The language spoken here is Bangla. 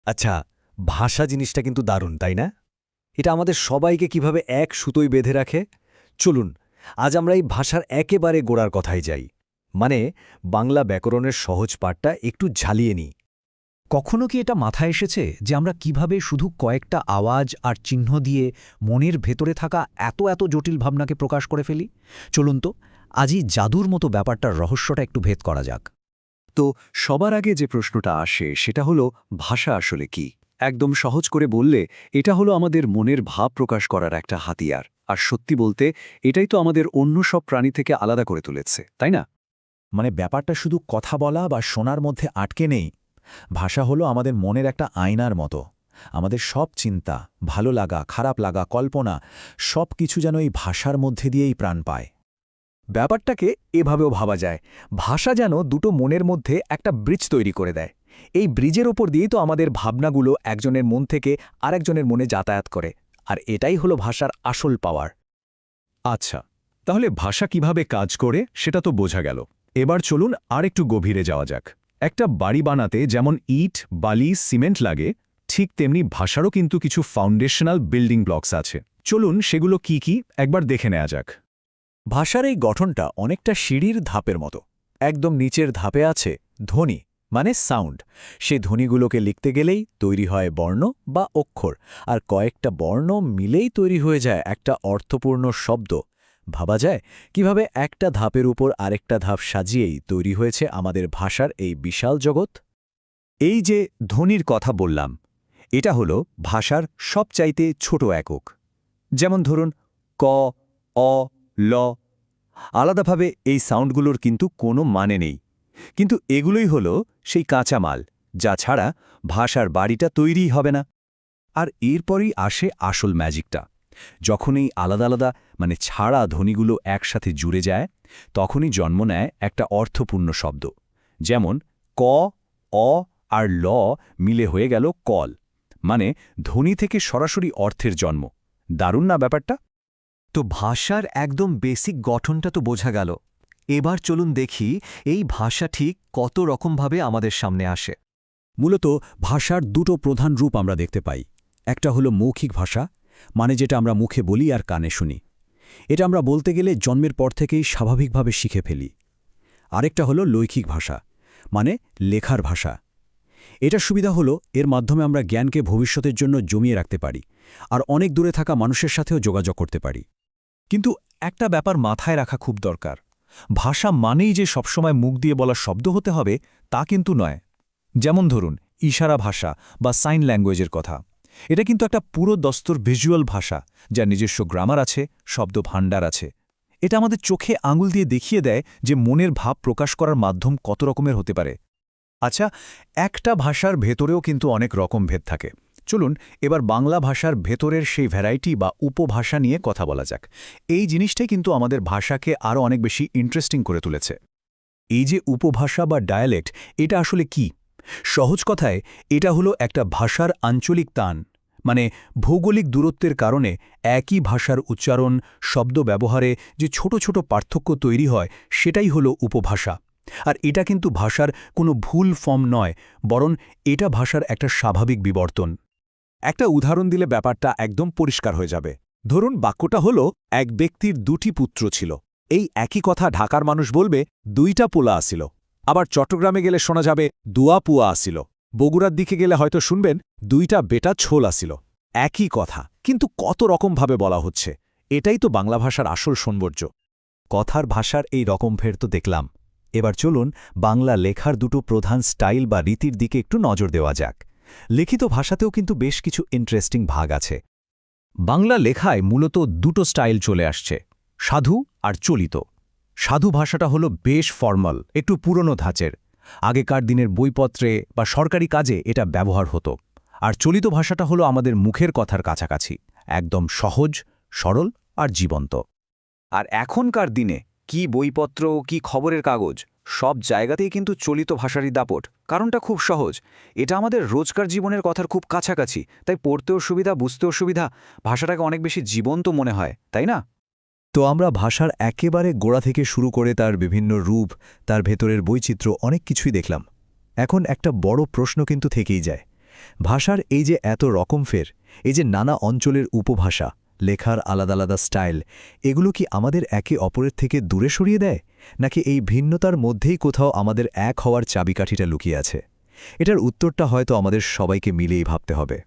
আচ্ছা, ভাষা জিনিসটা কিন্তু দারুণ, তাই না? এটা আমাদের সবাইকে কিভাবে এক সুতোয় বেঁধে রাখে। চলুন আজ আমরা এই ভাষার একেবারে গোড়ার কথায় যাই, মানে বাংলা ব্যাকরণের সহজ পাঠটা একটু ঝালিয়ে নিই। কখনো কি এটা মাথায় এসেছে যে আমরা কিভাবে শুধু কয়েকটা আওয়াজ আর চিহ্ন দিয়ে মনের ভেতরে থাকা এত এত জটিল ভাবনাকে প্রকাশ করে ফেলি? চলুন তো আজই জাদুর মতো ব্যাপারটার রহস্যটা একটু ভেদ করা যাক। তো সবার আগে যে প্রশ্নটা আসে সেটা হলো ভাষা আসলে কি? একদম সহজ করে বললে এটা হলো আমাদের মনের ভাব প্রকাশ করার একটা হাতিয়ার। আর সত্যি বলতে এটাই তো আমাদের অন্য সব প্রাণী থেকে আলাদা করে তুলেছে, তাই না? মানে ব্যাপারটা শুধু কথা বলা বা শোনার মধ্যে আটকে নেই। ভাষা হলো আমাদের মনের একটা আয়নার মতো। আমাদের সব চিন্তা, ভালো লাগা, খারাপ লাগা, কল্পনা সব কিছু যেন এই ভাষার মধ্যে দিয়েই প্রাণ পায়। ব্যাপারটাকে এভাবেও ভাবা যায়, ভাষা যেন দুটো মনের মধ্যে একটা ব্রিজ তৈরি করে দেয়। এই ব্রিজের ওপর দিয়েই তো আমাদের ভাবনাগুলো একজনের মন থেকে আরেকজনের মনে যাতায়াত করে, আর এটাই হলো ভাষার আসল পাওয়ার। আচ্ছা, তাহলে ভাষা কিভাবে কাজ করে সেটা তো বোঝা গেল। এবার চলুন আর একটু গভীরে যাওয়া যাক। একটা বাড়ি বানাতে যেমন ইট, বালি, সিমেন্ট লাগে, ঠিক তেমনি ভাষারও কিন্তু কিছু ফাউন্ডেশনাল বিল্ডিং ব্লকস আছে। চলুন সেগুলো কি কি একবার দেখে নেওয়া যাক। ভাষার এই গঠনটা অনেকটা সিঁড়ির ধাপের মতো। একদম নিচের ধাপে আছে ধ্বনি, মানে সাউন্ড। সেই ধ্বনিগুলোকে লিখতে গেলেই তৈরি হয় বর্ণ বা অক্ষর, আর কয়েকটা বর্ণ মিলেই তৈরি হয়ে যায় একটা অর্থপূর্ণ শব্দ। ভাবা যায় কিভাবে একটা ধাপের উপর আরেকটা ধাপ সাজিয়েই তৈরি হয়েছে আমাদের ভাষার এই বিশাল জগৎ। এই যে ধ্বনির কথা বললাম, এটা হলো ভাষার সবচাইতে ছোট একক। যেমন ধরুন ক, অ, ল। আলাদাভাবে এই সাউন্ডগুলোর কিন্তু কোনো মানে নেই, কিন্তু এগুলোই হলো সেই কাঁচামাল, যা ছাড়া ভাষার বাড়িটা তৈরিই হবে না। আর এরপরই আসে আসল ম্যাজিকটা। যখন এই আলাদা আলাদা ছাড়া ধ্বনিগুলো একসাথে জুড়ে যায়, তখনই জন্ম নেয় একটা অর্থপূর্ণ শব্দ। যেমন ক, অ আর ল মিলে হয়ে গেল কল, মানে ধ্বনি থেকে সরাসরি অর্থের জন্ম। দারুণ না ব্যাপারটা? তো ভাষার একদম বেসিক গঠনটা তো বোঝা গেল। এবার চলুন দেখি এই ভাষা ঠিক কত রকমভাবে আমাদের সামনে আসে। মূলত ভাষার দুটো প্রধান রূপ আমরা দেখতে পাই। একটা হলো মৌখিক ভাষা, মানে যেটা আমরা মুখে বলি আর কানে শুনি। এটা আমরা বলতে গেলে জন্মের পর থেকেই স্বাভাবিকভাবে শিখে ফেলি। আরেকটা হলো লৈখিক ভাষা, মানে লেখার ভাষা। এটার সুবিধা হলো এর মাধ্যমে আমরা জ্ঞানকে ভবিষ্যতের জন্য জমিয়ে রাখতে পারি, আর অনেক দূরে থাকা মানুষের সাথেও যোগাযোগ করতে পারি। কিন্তু একটা ব্যাপার মাথায় রাখা খুব দরকার, ভাষা মানেই যে সবসময় মুখ দিয়ে বলা শব্দ হতে হবে তা কিন্তু নয়। যেমন ধরুন ইশারা ভাষা বা সাইন ল্যাঙ্গুয়েজের কথা। এটা কিন্তু একটা পুরো দস্তর ভিজুয়াল ভাষা, যার নিজস্ব গ্রামার আছে, শব্দ ভাণ্ডার আছে। এটা আমাদের চোখে আঙুল দিয়ে দেখিয়ে দেয় যে মনের ভাব প্রকাশ করার মাধ্যম কত রকমের হতে পারে। আচ্ছা, একটা ভাষার ভেতরেও কিন্তু অনেক রকম ভেদ থাকে। চলুন এবার বাংলা ভাষার ভেতরের সেই ভ্যারাইটি বা উপভাষা নিয়ে কথা বলা যাক। এই জিনিসটাই কিন্তু আমাদের ভাষাকে আরও অনেক বেশি ইন্টারেস্টিং করে তুলেছে। এই যে উপভাষা বা ডায়ালেক্ট, এটা আসলে কি? সহজ কথায় এটা হলো একটা ভাষার আঞ্চলিক টান, মানে ভৌগোলিক দূরত্বের কারণে একই ভাষার উচ্চারণ, শব্দ ব্যবহারে যে ছোট ছোট পার্থক্য তৈরি হয়, সেটাই হলো উপভাষা। আর এটা কিন্তু ভাষার কোনো ভুল ফর্ম নয়, বরং এটা ভাষার একটা স্বাভাবিক বিবর্তন। একটা উদাহরণ দিলে ব্যাপারটা একদম পরিষ্কার হয়ে যাবে। ধরুন বাক্যটা হলো এক ব্যক্তির দুটি পুত্র ছিল। এই একই কথা ঢাকার মানুষ বলবে দুইটা পোলা আসিল। আবার চট্টগ্রামে গেলে শোনা যাবে দুয়া পুয়া আসিল। বগুড়ার দিকে গেলে হয়তো শুনবেন দুইটা বেটা ছোল আসিল। একই কথা, কিন্তু কত রকমভাবে বলা হচ্ছে। এটাই তো বাংলা ভাষার আসল সৌন্দর্য। কথার ভাষার এই রকমভেদ তো দেখলাম। এবার চলুন বাংলা লেখার দুটো প্রধান স্টাইল বা রীতির দিকে একটু নজর দেওয়া যাক। লিখিত ভাষাতেও কিন্তু বেশ কিছু ইন্টারেস্টিং ভাগ আছে। বাংলা লেখায় মূলত দুটো স্টাইল চলে আসছে, সাধু আর চলিত। সাধু ভাষাটা হলো বেশ ফর্মাল, একটু পুরনো ধাঁচের। আগেকার দিনের বইপত্রে বা সরকারি কাজে এটা ব্যবহার হতো। আর চলিত ভাষাটা হলো আমাদের মুখের কথার কাছাকাছি, একদম সহজ, সরল আর জীবন্ত। আর এখনকার দিনে কি বইপত্র, কি খবরের কাগজ, সব জায়গাতেই কিন্তু চলিত ভাষারই দাপট। কারণটা খুব সহজ, এটা আমাদের রোজকার জীবনের কথার খুব কাছাকাছি, তাই পড়তেও সুবিধা, বুঝতেও সুবিধা। ভাষাটাকে অনেক বেশি জীবন্ত মনে হয়, তাই না? তো আমরা ভাষার একেবারে গোড়া থেকে শুরু করে তার বিভিন্ন রূপ, তার ভেতরের বৈচিত্র্য অনেক কিছুই দেখলাম। এখন একটা বড় প্রশ্ন কিন্তু থেকেই যায়, ভাষার এই যে এত রকম ফের, এই যে নানা অঞ্চলের উপভাষা, লেখার আলাদা আলাদা স্টাইল, এগুলো কি আমাদের একে অপরের থেকে দূরে সরিয়ে দেয়, নাকি এই ভিন্নতার মধ্যেই কোথাও আমাদের এক হওয়ার চাবিকাঠিটা লুকিয়ে আছে? এটার উত্তরটা হয়তো আমাদের সবাইকে মিলেই ভাবতে হবে।